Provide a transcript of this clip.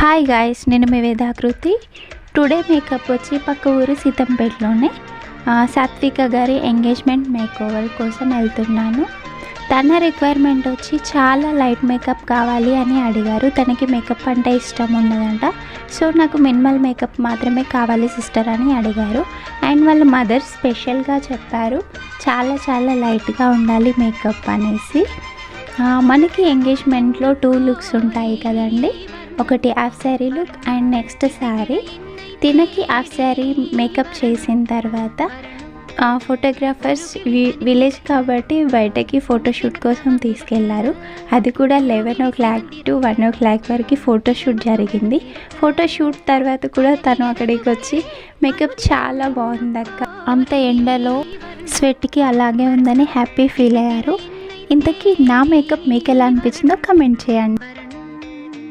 Hi guys, నేను మీ వేదాకృతి. Today makeup వచ్చి పక్క ఊరు సీతంపేటలోనే సాత్విక గారి ఎంగేజ్మెంట్ మేకోవర్ కోసం వెళ్తున్నాను. తన రిక్వైర్మెంట్ వచ్చి చాలా లైట్ మేకప్ కావాలి అని అడిగారు. తనకి మేకప్ అంటే ఇష్టం ఉండదంట. సో నాకు మినిమల్ మేకప్ మాత్రమే కావాలి సిస్టర్ అని అడిగారు. అండ్ వాళ్ళ మదర్ స్పెషల్గా చెప్పారు చాలా లైట్గా ఉండాలి మేకప్ అనేసి. మనకి ఎంగేజ్మెంట్లో 2 లుక్స్ ఉంటాయి కదండి. ఒకటి half sari look and next sari. తినకి హాఫ్ శారీ మేకప్ చేసిన తర్వాత ఫోటోగ్రాఫర్స్ విలేజ్ కాబట్టి బయటకి ఫోటోషూట్ కోసం తీసుకెళ్లారు. అది కూడా 11 to 1 వరకు ఫోటోషూట్ జరిగింది. ఫోటోషూట్ తర్వాత కూడా తను అక్కడికి వచ్చి మేకప్ చాలా బాగుంది అక్క, అంత ఎండలో స్వెట్కి అలాగే ఉందని హ్యాపీ ఫీల్ అయ్యారు. ఇంతకీ నా మేకప్ మీకు ఎలా అనిపించిందో కమెంట్ చేయండి.